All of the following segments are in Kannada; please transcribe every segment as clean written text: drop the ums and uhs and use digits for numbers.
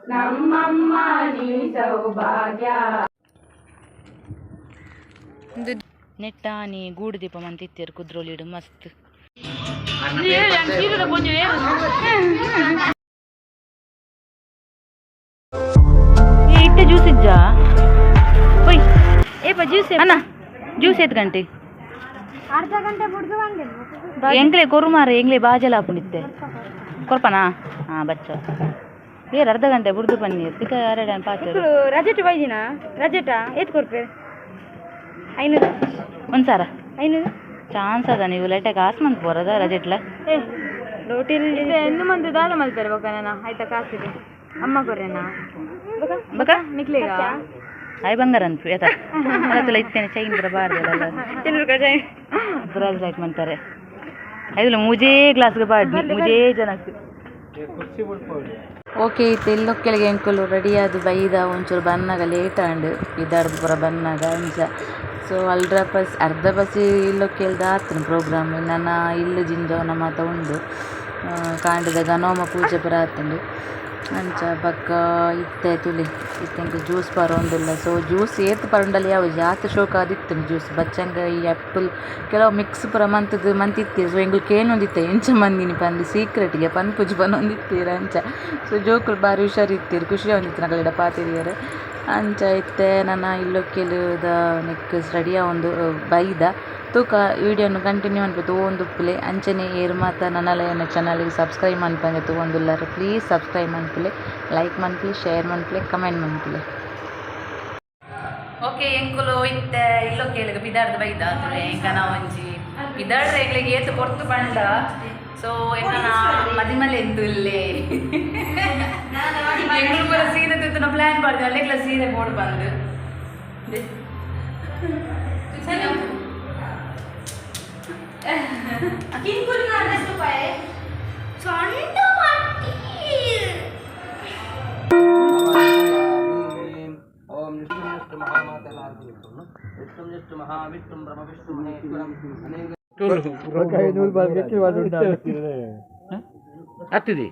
ನಮ್ಮಮ್ಮ ನೀ ಸೌಭಾಗ್ಯ. ನೆಟ್ಟಾನಿ ಗೂಡು ದೀಪ ಮಂತಿತ್ತೀರು ಕುದ್ರೋಲಿಡು ಮಸ್ತ್. ಇಟ್ಟ ಜ್ಯೂಸ್ ಇಜ್ಜಾ ಒಯ್ ಏಪ ಜ್ಯೂಸ್ ಅಣ್ಣ ಜ್ಯೂಸ್ ಎತ್ತು ಗಂಟೆ ಅರ್ಧ ಗಂಟೆ ಬಿಡ್ದು ಎಂಗ್ಲೆ ಕೊರುಮಾರ ಎಂಗ್ಲೆ ಬಾಜಲ ಹಾಕೊಂಡಿತ್ತೆ ಕೊರ್ಪನಾ ಹಾಂ ಬಚ್ಚ ಏರ್ ಅರ್ಧ ಗಂಟೆ ಬಿಡ್ದು ಬನ್ನಿ ತಿಕ್ಕ ಎರಡು ಪಾತ್ರ ರಜೆಟ್ ಬೈದಿನ ರಜೆಟ ಏತ್ ಕೊಡ್ಪೆ 500 ಒಂದು ಸಾರ 500 ಚಾನ್ಸ್ ಅದ ನೀವು ಲೇಟಾಗಿ ಕಾಸು ಮಂತ್ ಬರೋದ ರಜೆಟ್ಲ ಏ ರೋಟಿಲಿ ಎನ್ನು ಮಂದಿ ದಾದ ಮಲ್ಪೇರೆ ಬೊಕ್ಕನ ಆಯ್ತಾ ಕಾಸಿದೆ ಅಮ್ಮ ಕೊರ್ರೆನಾ ಬಕ ನಿಕ್ಲಿಗ ಆಯ್ ಬಂಗಾರ ಅಂತ ಆಯ್ತಾ ಅದೆಲ್ಲ ಇತ್ತೇನೆ ಚೈನ್ ಬರ ಬಾರ್ದಲ್ಲ ತಿನ್ನೂರ್ಕ ಚೈನ್ ಬ್ರಾಜ್ ಲೈಟ್ ಮಾಡ್ತಾರೆ ಐದಿಲ್ಲ ಮುಜೇ ಗ್ಲಾಸ್ಗೆ ಬಾಡ್ನಿ ಮುಜೇ ಜನಕ್ಕೆ ಓಕೆ ಇತ್ತು ಎಲ್ಲೊಕ್ಕೆಳಿಗೆ ಎಂಕುಲು ರೆಡಿ ಆದು ಬೈದ ಒಂಚೂರು ಬನ್ನಾಗ ಲೇಟ್ ಆಂಡ್ ಇದಾರ್ದು ಪೂರ ಬನ್ನಾಗ ಅಂಚ ಸೊ ಅರ್ಧ ಬಸ್ ಇಲ್ಲೊಕ್ಕೆಲ್ದ ಆತನು ಪ್ರೋಗ್ರಾಮ್ ನನ್ನ ಇಲ್ಲು ಜಿಂಜವನ ಮಾತ ಉಂಡು ಕಾಂಡದ ಗನೋಮ ಪೂಜೆ ಪುರ ಆತುಂಡು ಅಂಚ ಬಕ್ಕ ಇತ್ತೆ ತುಲಿ ಇತ್ತೆಂಕ ಜ್ಯೂಸ್ ಬರೋಂದಿಲ್ಲ ಸೊ ಜ್ಯೂಸ್ ಏತ್ ಪರಂಡಲ್ಲಿ ಯಾವ ಜಾತ್ ಶೋಕ ಆದಿತ್ತು ಜ್ಯೂಸ್ ಬಚ್ಚಂಗ ಈ ಆ್ಯಪಲ್ ಕೆಲವು ಮಿಕ್ಸ್ ಪುರ ಮಂತಿತ್ತೀರಿ ಸೊ ಎಂಗ್ಲಿಗೆ ಏನೊಂದಿತ್ತೆ ಎಂಚ ಮಂದಿನಿ ಪಂದು ಸೀಕ್ರೆಟ್ಗೆ ಪನ್ ಪೂಜೆ ಬಂದೊಂದಿತ್ತೀರ ಅಂಚ ಸೊ ಜೋಕುಲು ಬಾರಿ ಹುಷಾರಿತ್ತೀರಿ ಖುಷಿ ಒಂದಿತ್ತು ನಗಲಿಡ ಪಾತಿರಿಯರು ಅಂಚ ಇತ್ತೆ ನನ್ನ ಇಲ್ಲೊಕ್ಕೆಲ್ದ ನೆಕ್ ಸ್ಟಡಿಯ ಒಂದು ಬೈದ ತೂಕ ವೀಡಿಯೋನು ಕಂಟಿನ್ಯೂ ಅನ್ಬೋದು ಒಂದು ಉಪ್ಪಲೆ ಅಂಚನೆ ಏರು ಮಾತ ನನ್ನ ಚಾನಲ್ಗೆ ಸಬ್ಸ್ಕ್ರೈಬ್ ಮನ್ಪಂಗೆ ತೊಗೊಂದುಲ್ಲಾರ ಪ್ಲೀಸ್ ಸಬ್ಸ್ಕ್ರೈಬ್ ಮನ್ಪಲೆ ಲೈಕ್ ಮನ್ಪಲೆ ಶೇರ್ ಮನ್ಪಲೆ ಕಮೆಂಟ್ ಮನ್ಪಲೆ ಓಕೆ ಎಂಕುಲು ಇತ್ತೆ ಇಲ್ಲೊಕ್ಕೆಲಿಗೆ ಬಿದಾರ್ದು ಬೈದ ತುಳೆ ಎಂಕನ ಒಂಜಿ ಬಿದಾರ್ದ ಎಂಗ್ಲಿಗೆ ಏತು ಕೊರ್ತು ಬಂಡ ಸೊ ಎಂಕನ ಮದಿಮಲೆ ಎಂತು ಇಲ್ಲೇ ಎಂಗ್ಳು ಪೂರ ಸೀರೆ ತಿತ್ತು ನಾ ಪ್ಲ್ಯಾನ್ ಮಾಡಿದೆ ಅಲ್ಲೆಗ್ಲ ಸೀರೆ ಬೋರ್ಡ್ ಬಂದು ಹತ್ತಿದೆ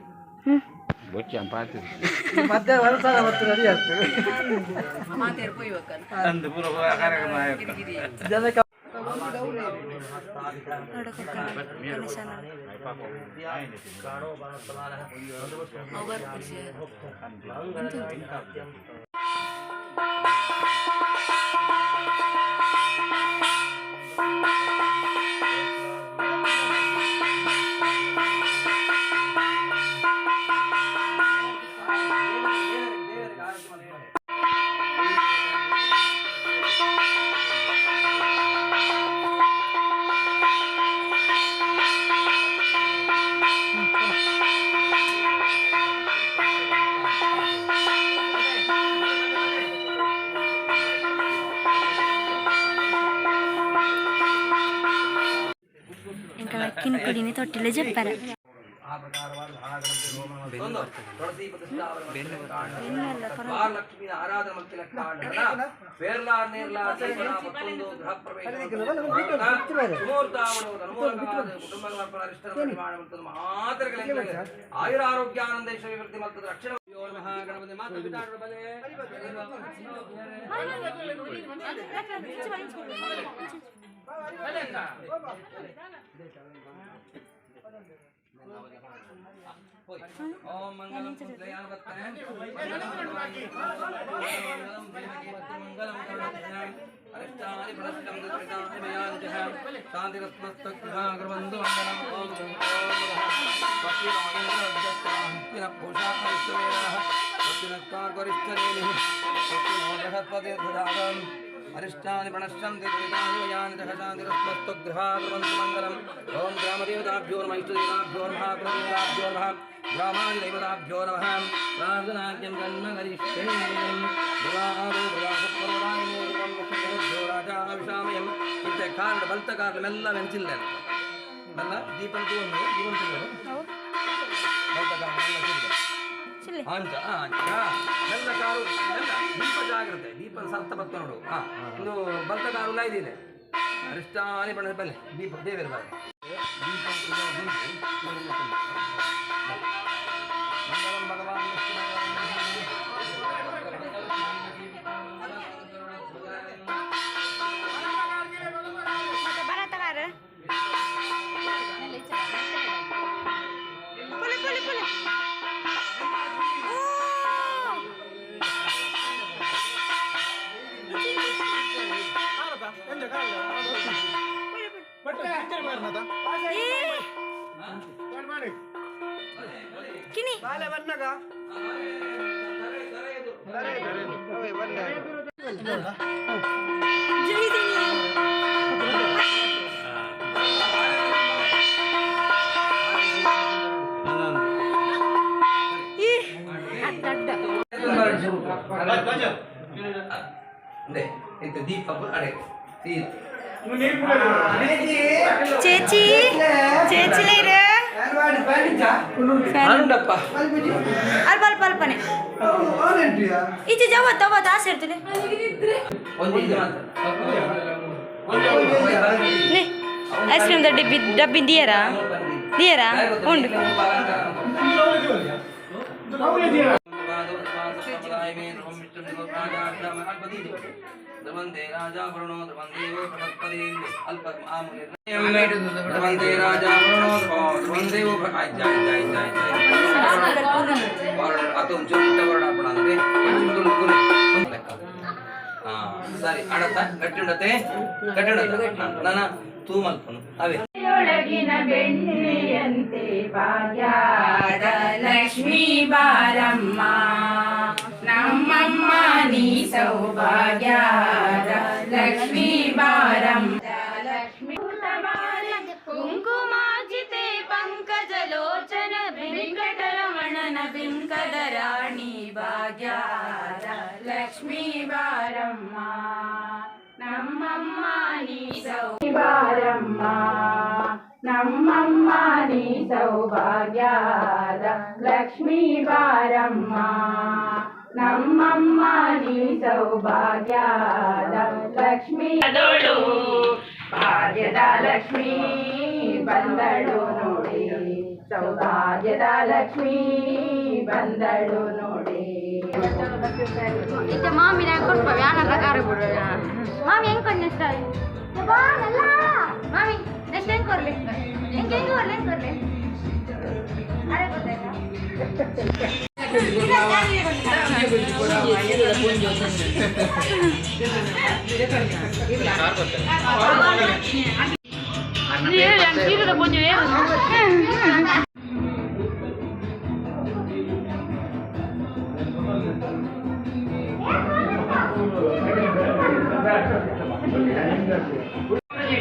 ಕಿನ್ಕುಡಿನಿ ತೊಟ್ಟಿಲೆ ಜಪ್ಪರ ಆಯುರಾರೋಗ್ಯಾನಂದ ವಿವೃತ್ತಿ ಮತ್ತು ರಕ್ಷಣ ಮಹಾಗಣಪತಿ ಓಂ ಮಂಗಲಂ ಕುಂಡಲಯಾವತ್ತನೆ ಮಂಗಲಂ ಅರಿಷ್ಟಾನಿ ಫಲಸ್ಥಂ ದುರಿತಾನಿ ಮಯಾಂಜಃ ಶಾಂತಿರತ್ಮಸ್ತಗ್ರಹಗ್ರವಂದು ಮಂಗಲಂ ಓಂ ಭಕ್ತಿ ಮಗೇಂದ್ರ ಪೂಷಾಃ ವಿಶ್ವವೇದಾಃ ಭಕ್ತಿನಕ್ಕಾರ್ಗರಿಷ್ಠನೇಮಿಃ ಭಕ್ತಿನೋದಹತ್ಪದೇರ್ಧದಾಗಂ ಅರಿಷ್ಟಾನಿ ಪ್ರಣಶ್ಯಂತಿ ದುರಿತಾನಿ ಮಯಾಂಜಃ ಶಾಂತಿರತ್ಮಸ್ತಗ್ರಹಗ್ರವಂದು ಮಂಗಲಂ ಓಂ ಗ್ರಾಮದೇವತಾಭ್ಯೋ ನಮಃ ಇಷ್ಟದೇವತಾಭ್ಯೋ ನಮಃ ಕುಲದೇವತಾಭ್ಯೋ ನಮಃ ग्रामाणि देवताभ्यो नमः प्रार्थनाख्यं जन्मकरिष्ये देवादो देवासत्परोदायिनो देवं लक्ष्मीभ्यो राजाविषामयं इत्ते कारणं बल्तकारणमेल्ल ನೆನಚಿಲ್ಲ ನನ್ನ ದೀಪಂತೂ ಒಂದು ಜೀವಂತಿಗಳು ಬಲ್ತಕಾರಣ ಚಿಲ್ಲ ಅಂಚ ಎಲ್ಲ ಕಾರು ಎಲ್ಲ ದೀಪ ಜಾಗ್ರತೆ ದೀಪದ ಸತ್ತ ಬತ್ತ ನೋಡು ಇದು ಬಲ್ತಕಾರು ಲೈದಿದೆ ಅರಿಷ್ಟಾನಿ ಬಣ್ಣ ಬಲ್ಲೆ ದೀಪ ದೇವರ ಬಾರಿ ದೀಪ ಮಂಗಲಂ ಭಗವಾನ್ ವಿಷ್ಣು ದೀಪ ಅಡೆ ചേച്ചി ചേച്ചിയിലേര് ಅಲ್ಪ ಅಲ್ಪ ಅಲ್ಪನೆ ಈಚೆ ಜವ ತವ ದಾಸೆ ಇರ್ತದೆ ಐಸ್ ಕ್ರೀಮ್ ಡಬ್ಬಿ ದಿಯರಾ ಉಂಡು ವಂದೇ ರಾಜಾ ವರುಣೋ ವಂದೇ ಬೃಹಸ್ಪತಿ ಅಲ್ಪ ಆಮೂಲ್ಯ ವಂದೇ ರಾಜಾ ವರುಣೋ ವಂದೇ ಅದು ಚುಟ್ಟ ವರ್ಣ ಅಂದ್ರೆ ಸರಿ ಅಡತ ಗಟ್ಟಿಡತೆ ನನ್ನ ತೂ ಮಲ್ಪನು ಅವೇ ಒಳಗಿನ ಬೆಣ್ಣೆಯಂತೆ ಭಾಗ್ಯದ ಲಕ್ಷ್ಮೀ ಬಾರಮ್ಮ ನಮ್ಮಮ್ಮ ನೀ ಸೌಭಾಗ್ಯದ ಲಕ್ಷ್ಮೀ ಬಾರಮ್ಮ ಲಕ್ಷ್ಮೀ ಕುಂಕುಮಾಜಿತೆ ಪಂಕಜಲೋಚನ ವೆಂಕಟರಮಣನ ಬಿಂಕದ ರಾಣಿ ಭಾಗ್ಯದ ಲಕ್ಷ್ಮೀ ಬಾರಮ್ಮ ನಮ್ಮಮ್ಮ ನೀ ಬಾರಮ್ಮ ನಮ್ಮಮ್ಮ ನೀ ಸೌಭಾಗ್ಯದ ಲಕ್ಷ್ಮೀ ಬಾರಮ್ಮ ನಮ್ಮಮ್ಮ ನೀ ಸೌಭಾಗ್ಯದ ಲಕ್ಷ್ಮೀ ಅದೋಳು ಭಾಗ್ಯದ ಲಕ್ಷ್ಮೀ ಬಂದಳು ನೋಡಿ ಸೌಭಾಗ್ಯದ ಲಕ್ಷ್ಮೀ ಬಂದಳು ನೋಡಿ ಇತ್ತೆ ಮಾಮಿನ ಕೊಡ್ಪ ಯಾನ ಕಾರ ಬಿಡು ಮಾಮಿ ಹೆಂಗ್ ಕೊಂಡು ನೆಕ್ಸ್ಟ್ ಮಾಮಿ ನೆಕ್ಸ್ಟ್ ಹೆಂಗ್ ಕೊರ್ಲಿ ಹೆಂಗ್ ಕೊರ್ಲಿ ಅರೆ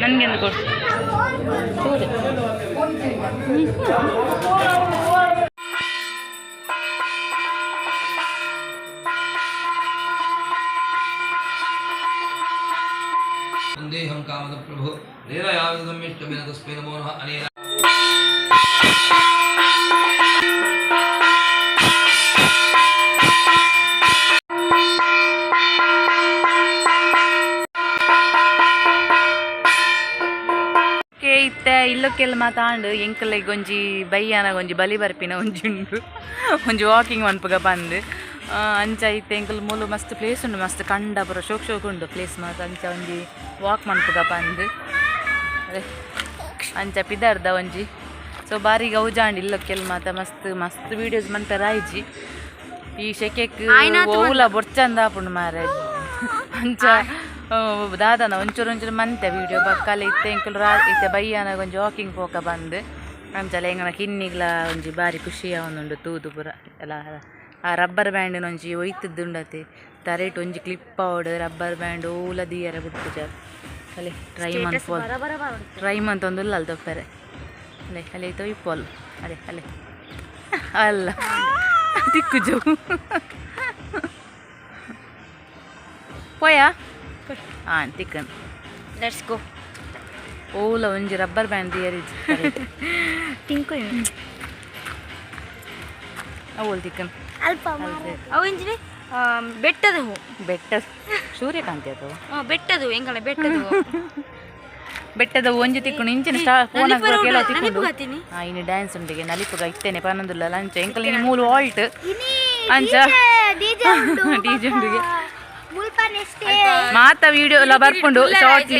ನನಗೆಂದು ಕೊಡು ವಂದೇಹಂ ಕಾಮದ ಪ್ರಭು ನೇರಯಾವಿದಮಿಷ್ಟಮಿನ ತಸ್ಮೈ ನಮೋ ನಮಃ ಅನೇನ ಇತ್ತೆ ಇಲ್ಲಕ್ಕೆಲ್ಲ ಮಾತಾಂಡು ಎಂಕಲ್ಲೆಗ್ ಒಂಜಿ ಬಯ್ಯಾನ ಒಂಜಿ ಬಲಿ ಬರ್ಪಿನ ಒಂಜಿ ಉಂಡು ಒಂಜಿ ವಾಕಿಂಗ್ ಮನ್ಪುಗ ಬಂದು ಅಂಚ ಇತ್ತೆ ಎಂಕಲ್ ಮೂಲು ಮಸ್ತ್ ಪ್ಲೇಸ್ ಉಂಡು ಮಸ್ತ್ ಕಂಡ ಪುರ ಶೋಕ್ ಉಂಡು ಪ್ಲೇಸ್ ಮಾತ ಅಂಚ ಒಂಜಿ ವಾಕ್ ಮನ್ಪುಗ ಬಂದು ಅದೇ ಅಂಚ ಪಿದಾರ್ದ ಒಂಜಿ ಸೊ ಬಾರಿ ಗೌಜಾಂಡ್ ಇಲ್ಲಕ್ಕೆಲ್ಲ ಮಾತ ಮಸ್ತ್ ಮಸ್ತ್ ವೀಡಿಯೋಸ್ ಮನ್ಪೆರ ಆಯ್ಜಿ ಈ ಶೆಕೆಕ್ ಓಲ ಬೊರ್ಚಂದ ಆಪುಂಡು ಮಾರೆ ಅಂಚ ದಾದನ ಒಂಚೂರು ಮಂತೆ ವೀಡಿಯೋ ಬಕ್ಕಲೆ ಇತ್ತೆ ಎಂಕುಲು ಇತ್ತೆ ಬಯ್ಯಾನ ಒಂಜಿ ವಾಕಿಂಗ್ ಪೋಕ ಬಂದು ಅಂಚಲ ಎಂಗನ ಕಿನ್ನಿಗ್ಲ ಒಂಜಿ ಬಾರಿ ಖುಷಿ ಅವನುಂಡು ತೂದು ಪುರ ಎಲ್ಲ ಆ ರಬ್ಬರ್ ಬ್ಯಾಂಡಿನ ಒಂಜಿ ಒಯ್ತದ್ದುಂಡತೆ ತರೇಟ್ ಒಂಜಿ ಕ್ಲಿಪ್ ಆವಡ್ ರಬ್ಬರ್ ಬ್ಯಾಂಡ್ ಓಲ ದಿಯರ ಬಿಟ್ಟು ಜಾರ್ ಅಲೆ ಟ್ರೈ ಮಂತೊಂದುಲ್ಲ ಅಲ್ಲಿ ತೊಪ್ಪರೆ ಅಲೆ ಅಲೆ ತೊಯ್ಪೋಲ್ ಅಲೆ ಅಲೆ ಅಲ್ಲ ತಿಕ್ಕು ಜೋ ಪೋಯಾ ಹಾಂ ತಿಕ್ಕನ್ ಲೆಟ್ಸ್ ಗೋ ಓಲ ಒಂಜಿ ರಬ್ಬರ್ ಬ್ಯಾಂಡ್ ದಿಯರ್ ಟಿಂಕು ಅವಳು ತಿಕ್ಕನ್ ಅಲ್ಪ ಅವು ಇಂಜಿನಿ ಬೆಟ್ಟದ ಹೂ ಬೆಟ್ಟ ಸೂರ್ಯಕಾಂತಿ ಅದು ಬೆಟ್ಟದು ಎಂಗಲ ಬೆಟ್ಟದು ಬೆಟ್ಟದ ಒಂಜಿ ತಿಕ್ಕೊಂಡು ಇಂಚಿನ ಫೋನ್ ಕೇಳೋ ತಿಕ್ಕೊಂಡು ಇನ್ನು ಡ್ಯಾನ್ಸ್ ಉಂಟಿಗೆ ನಲಿಪುಗ ಇತ್ತೇನೆ ಪನ್ನೊಂದುಲ್ಲ ಲಂಚ ಎಂಕಲ್ ಇನ್ನು 3 ವಾಲ್ಟ್ ಅಂಚ ಡಿಜೆ ಉಂಟಿಗೆ ಮಾತ ವಿಡಿಯೋ ಎಲ್ಲ ಬರ್ಕೊಂಡು ಶಾರ್ಟ್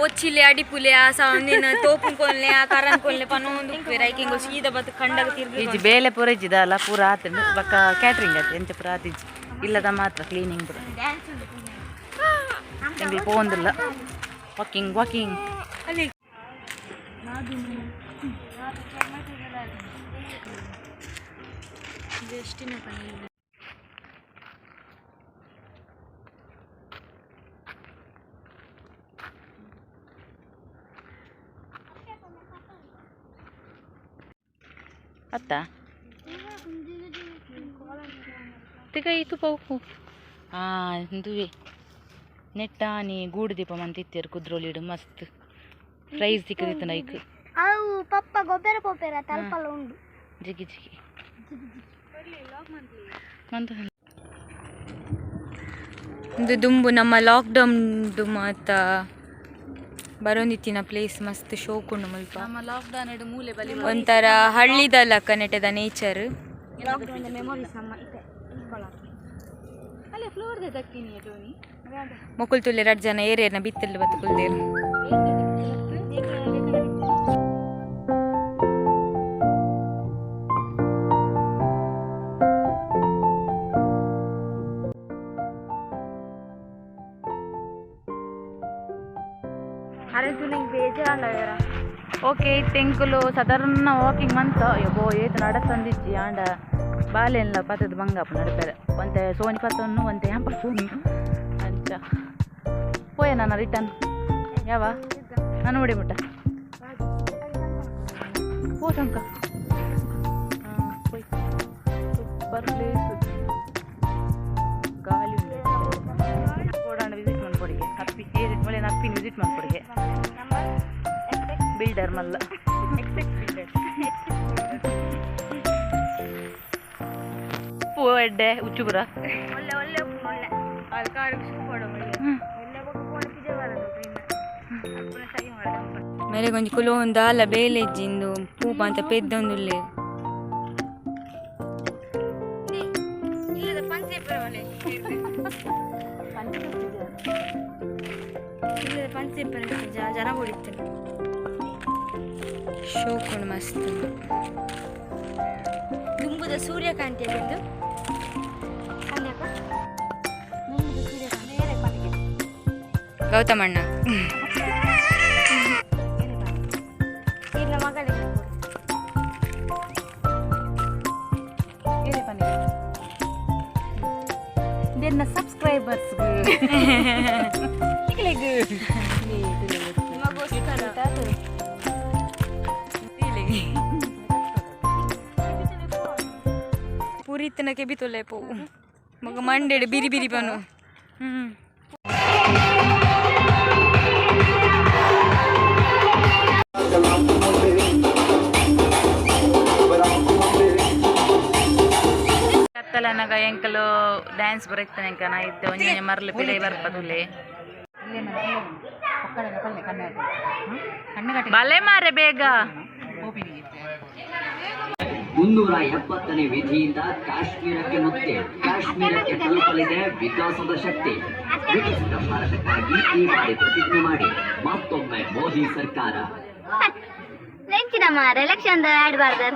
వచ్చిలే అడిపులే ఆ నేను తోపుకొల్లే ఆ కర్రకొల్లే పనొందు రైకింగ్ సీద బత కండగ తిరిగి ಇಜ್ಜಿ ಬೇಲೆ ಪೂರ ಇಜ್ಜಿದಲ್ಲ ಪೂರ ಆತಂಡು ಬಕ್ಕ ಕ್ಯಾಟ್ರಿಂಗ್ ಆಯ್ತು ಎಂಚ ಪೂರ ಆತಿಜ್ಜಿ ಇಲ್ಲದ ಮಾತ್ರ ಕ್ಲೀನಿಂಗ್ ಪೂರ ಎಂಗ್ಳು ಪೋಂದಿಲ್ಲ ವಾಕಿಂಗ್ ಅತ್ತ ತಿಗ ಇದು ಪೌಕು ಇಂದುವೆ ನೆಟ್ಟಾನಿ ಗೂಡು ದೀಪ ಮಂತಿತ್ತೇರು ಕುದ್ರೋಲಿಡು ಮಸ್ತ್ ಪ್ರೈಸ್ ಸಿಕ್ಕದಿತ್ತು ನೈಕ್ ಅವು ಪಪ್ಪ ಗೊಬ್ಬರ ಪೊಪ್ಪೆರ ತಲ್ಪಲ ಉಂಡು ಜಿಗಿ ಜಿಗಿ ಮಂತ ಇದು ದುಂಬು ನಮ್ಮ ಲಾಕ್ಡೌನ್ದು ಮಾತ ಬರೋಂದಿತ್ತಿನ ಪ್ಲೇಸ್ ಮಸ್ತ್ ಶೋಕ್ ಉಂಡು ಮುಲ್ಪ ನಮ್ಮ ಲಾಕ್ಡೌನ್ ಮೂಲೆ ಬಲಿ ಒಂಥರ ಹಳ್ಳಿದಲ್ಲ ಕನೆಟದ ನೇಚರ್ ಮೊಕುಲ್ ತುಲ್ಲೆ 2 ಜನ ಏರಿಯರ್ನ ಬಿತ್ತಲ್ಲಿ ಬತ್ತುಕುಲ್ದೇರು ಓಕೆ ತೆಂಕುಲು ಸಾಧಾರಣ ವಾಕಿಂಗ್ ಮಂತ ಯಬ್ಬೋ ಏತು ನಡತಂದಿಜ್ಜಿ ಆಂಡ ಬಾಲೆಲ್ಲ ಪತ್ತದ ಬಂಗಪ್ಪ ನಡಪೇರೆ ಒಂತೆ ಸೋನಿ ಪತ್ತೊನ್ನು ಒಂತೆ ಪತ್ತೊನ್ನು ಅಂಚ ಪೋಯ ನಾನು ರಿಟರ್ನ್ ಯಾವ ನಾನು ನೋಡಿ ಮುಟ್ಟ ಓ ಸಂಕ ಬರಲೇ ಗಾಳಿ ಕೋಡಾಂಡ ವಿಸಿಟ್ ಮಾಡ್ಕೊಡಿಗೆ ಹಪ್ಪಿ ಒಳ್ಳೆ ನಪ್ಪಿನ ವಿಸಿಟ್ ಮಾಡ್ಕೊಡಿಗೆ ಬಿಲ್ಡರ್ ಮಲ್ಲ ಪೂ ಎಡ್ಡೆ ಉಚ್ಚುಗುರ ಮೇಲೆ ಕೊಂಚ ಕುಲು ಒಂದು ಆಲ ಬೇಲೆ ಇಜ್ಜಿಂದು ಪೂಪ ಅಂತ ಪೆದ್ದೊಂದುಲ್ಲೆ ಜನ ಹೊಡಿತೀನಿ ಶೋಕುಂಡು ಮಸ್ತ್ ದುಂಬುದ ಸೂರ್ಯಕಾಂತಿ ಅದು ಗೌತಮಣ್ಣ ಸಬ್ಸ್ಕ್ರೈಬರ್ಸ್ ಪೂರಿ ತಿನ್ನಕ್ಕೆ ಬಿತ್ತೊಲ್ಲೆ ಪೋ ಮಗ ಮಂಡೆಡು ಬಿರಿ ಬಿರಿ ಬನು ಕತ್ತಲನಗ ಎಂಕಲು ಡ್ಯಾನ್ಸ್ ಬರಕ್ತಾನೆ ಎಂಕ ನಾ ಇದ್ದೆ ಒಂಜೆ ಮರಲು ಪಿಳೆ ಬರ್ಪದುಲ್ಲೆ ಬಲೆ ಮಾರೆ ಬೇಗ 370ನೇ ವಿಧಿಯಿಂದ ಕಾಶ್ಮೀರಕ್ಕೆ ಮುಕ್ತಿ ಕಾಶ್ಮೀರಕ್ಕೆ ತಲುಪಲಿದೆ ವಿಕಾಸದ ಶಕ್ತಿ ವಿಕಸಿತ ಭಾರತಕ್ಕಾಗಿ ಈ ಬಾರಿ ಪ್ರತಿಜ್ಞೆ ಮಾಡಿ ಮತ್ತೊಮ್ಮೆ ಮೋದಿ ಸರ್ಕಾರ ಎಲೆಕ್ಷನ್ ಆಡಬಾರ್ದು